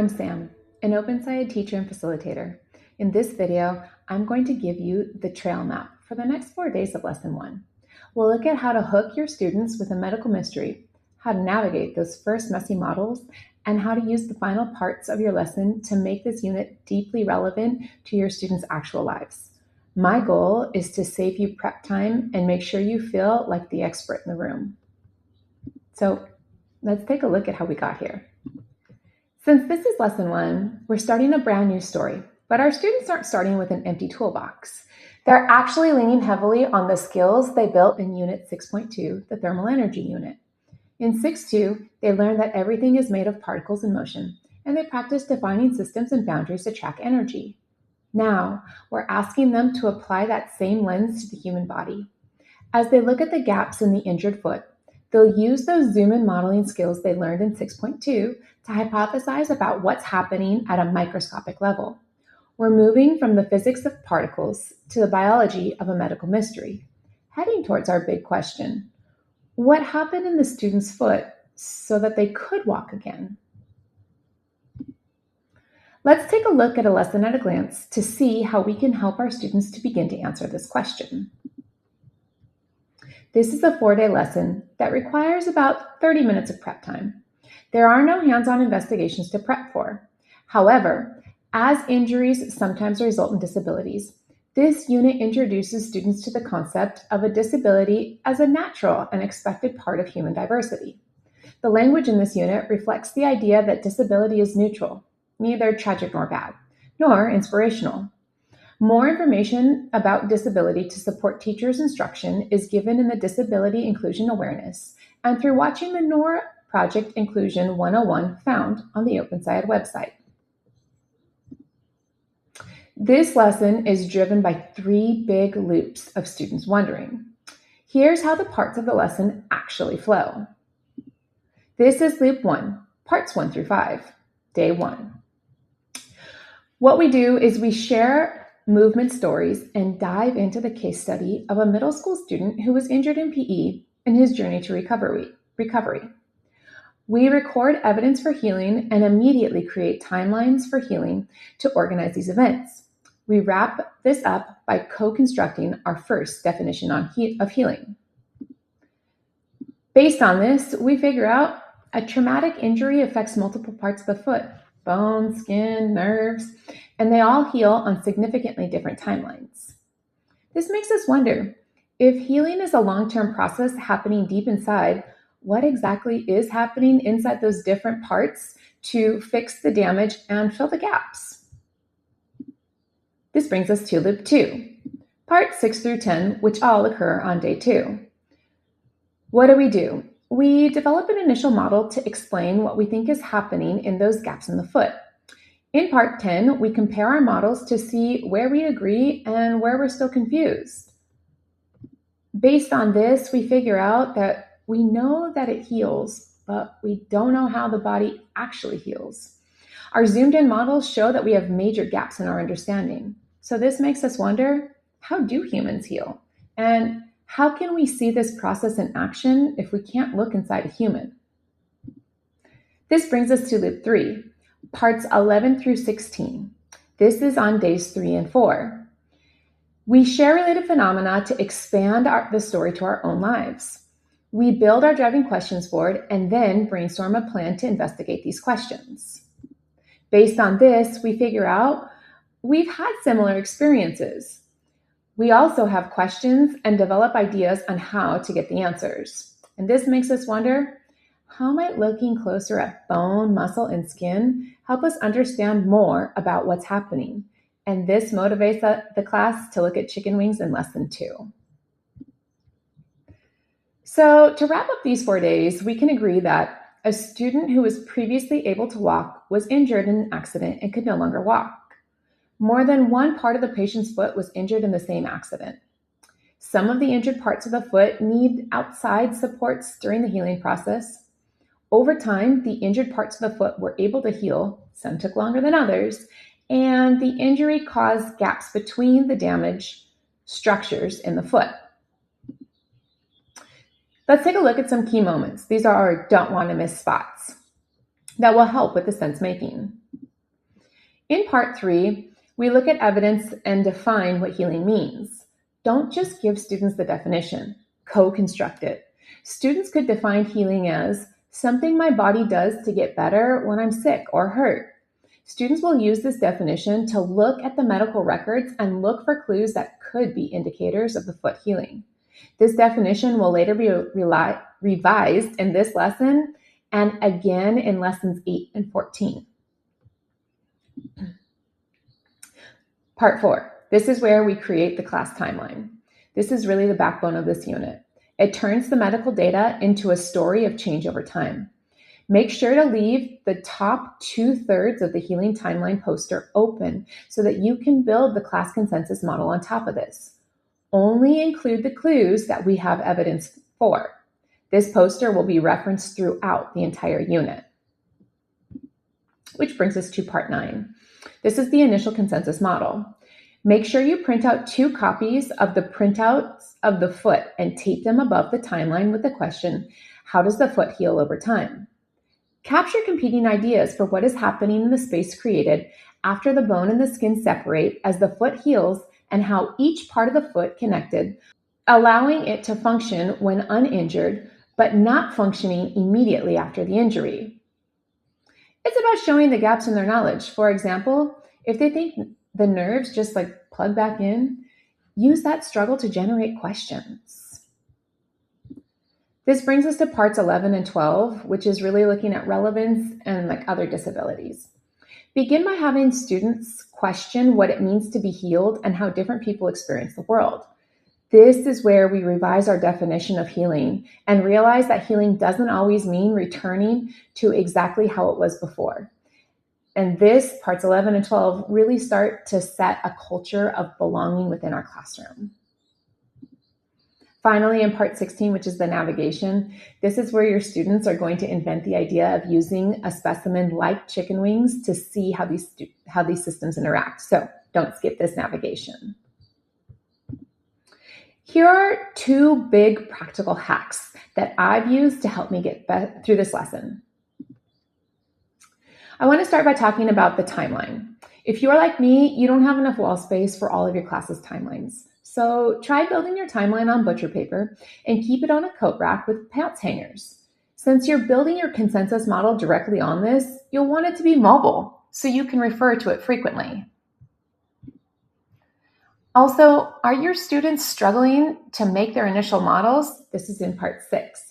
I'm Sam, an OpenSciEd teacher and facilitator. In this video, I'm going to give you the trail map for the next 4 days of Lesson 1. We'll look at how to hook your students with a medical mystery, how to navigate those first messy models, and how to use the final parts of your lesson to make this unit deeply relevant to your students' actual lives. My goal is to save you prep time and make sure you feel like the expert in the room. So let's take a look at how we got here. Since this is Lesson 1, we're starting a brand new story, but our students aren't starting with an empty toolbox. They're actually leaning heavily on the skills they built in Unit 6.2, the Thermal Energy Unit. In 6.2, they learned that everything is made of particles in motion, and they practiced defining systems and boundaries to track energy. Now, we're asking them to apply that same lens to the human body. As they look at the gaps in the injured foot, they'll use those zoom-in modeling skills they learned in 6.2 to hypothesize about what's happening at a microscopic level. We're moving from the physics of particles to the biology of a medical mystery, heading towards our big question. What happened in the student's foot so that they could walk again? Let's take a look at a lesson at a glance to see how we can help our students to begin to answer this question. This is a 4-day lesson that requires about 30 minutes of prep time. There are no hands-on investigations to prep for. However, as injuries sometimes result in disabilities, this unit introduces students to the concept of a disability as a natural and expected part of human diversity. The language in this unit reflects the idea that disability is neutral, neither tragic nor bad, nor inspirational. More information about disability to support teachers' instruction is given in the Disability Inclusion Awareness and through watching the NOR Project Inclusion 101 found on the OpenSciEd website. This lesson is driven by 3 big loops of students wondering. Here's how the parts of the lesson actually flow. This is loop 1, parts 1 through 5, day 1. What we do is we share movement stories and dive into the case study of a middle school student who was injured in PE and his journey to recovery. We record evidence for healing and immediately create timelines for healing to organize these events. We wrap this up by co-constructing our first definition of healing. Based on this, we figure out a traumatic injury affects multiple parts of the foot, bone, skin, nerves, and they all heal on significantly different timelines. This makes us wonder, if healing is a long-term process happening deep inside, what exactly is happening inside those different parts to fix the damage and fill the gaps? This brings us to loop 2, parts 6 through 10, which all occur on day 2. What do? We develop an initial model to explain what we think is happening in those gaps in the foot. In part 10, we compare our models to see where we agree and where we're still confused. Based on this, we figure out that we know that it heals, but we don't know how the body actually heals. Our zoomed-in models show that we have major gaps in our understanding. So this makes us wonder, how do humans heal? And how can we see this process in action if we can't look inside a human? This brings us to loop 3, parts 11 through 16. This is on days 3 and 4. We share related phenomena to expand the story to our own lives. We build our driving questions board and then brainstorm a plan to investigate these questions. Based on this, we figure out we've had similar experiences. We also have questions and develop ideas on how to get the answers. And this makes us wonder, how might looking closer at bone, muscle, and skin help us understand more about what's happening? And this motivates the class to look at chicken wings in lesson 2. So to wrap up these 4 days, we can agree that a student who was previously able to walk was injured in an accident and could no longer walk. More than one part of the patient's foot was injured in the same accident. Some of the injured parts of the foot need outside supports during the healing process. Over time, the injured parts of the foot were able to heal. Some took longer than others, and the injury caused gaps between the damaged structures in the foot. Let's take a look at some key moments. These are our don't want to miss spots. that will help with the sense making. In part 3, we look at evidence and define what healing means. Don't just give students the definition, co-construct it. Students could define healing as something my body does to get better when I'm sick or hurt. Students will use this definition to look at the medical records and look for clues that could be indicators of the foot healing. This definition will later be revised in this lesson and again in lessons 8 and 14. Part 4. This is where we create the class timeline. This is really the backbone of this unit. It turns the medical data into a story of change over time. Make sure to leave the top 2/3 of the healing timeline poster open so that you can build the class consensus model on top of this. Only include the clues that we have evidence for. This poster will be referenced throughout the entire unit. Which brings us to part 9. This is the initial consensus model. Make sure you print out 2 copies of the printouts of the foot and tape them above the timeline with the question, how does the foot heal over time? Capture competing ideas for what is happening in the space created after the bone and the skin separate as the foot heals and how each part of the foot connected, allowing it to function when uninjured, but not functioning immediately after the injury. It's about showing the gaps in their knowledge. For example, if they think the nerves just plug back in, use that struggle to generate questions. This brings us to parts 11 and 12, which is really looking at relevance and other disabilities. Begin by having students question what it means to be healed and how different people experience the world. This is where we revise our definition of healing and realize that healing doesn't always mean returning to exactly how it was before. And this, parts 11 and 12, really start to set a culture of belonging within our classroom. Finally, in part 16, which is the navigation, this is where your students are going to invent the idea of using a specimen like chicken wings to see how these systems interact. So don't skip this navigation. Here are 2 big practical hacks that I've used to help me get through this lesson. I want to start by talking about the timeline. If you are like me, you don't have enough wall space for all of your class's timelines. So try building your timeline on butcher paper and keep it on a coat rack with pants hangers. Since you're building your consensus model directly on this, you'll want it to be mobile so you can refer to it frequently. Also, are your students struggling to make their initial models? This is in part 6.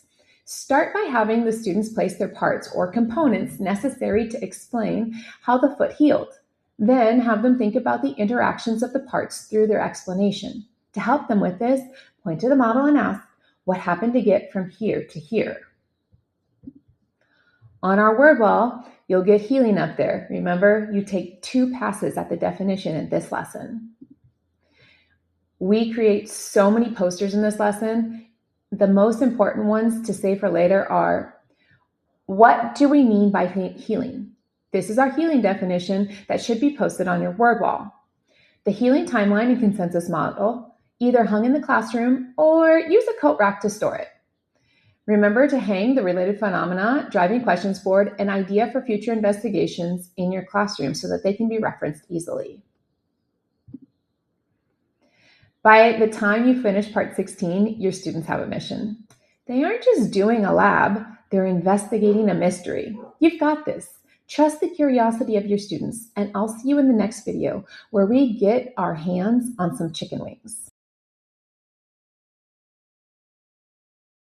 Start by having the students place their parts or components necessary to explain how the foot healed. Then have them think about the interactions of the parts through their explanation. To help them with this, point to the model and ask, what happened to get from here to here? On our word wall, you'll get healing up there. Remember, you take 2 passes at the definition in this lesson. We create so many posters in this lesson. The most important ones to save for later are, what do we mean by healing? This is our healing definition that should be posted on your word wall. The healing timeline and consensus model, either hung in the classroom or use a coat rack to store it. Remember to hang the related phenomena, driving questions board, and idea for future investigations in your classroom so that they can be referenced easily. By the time you finish part 16, your students have a mission. They aren't just doing a lab, they're investigating a mystery. You've got this. Trust the curiosity of your students, and I'll see you in the next video where we get our hands on some chicken wings.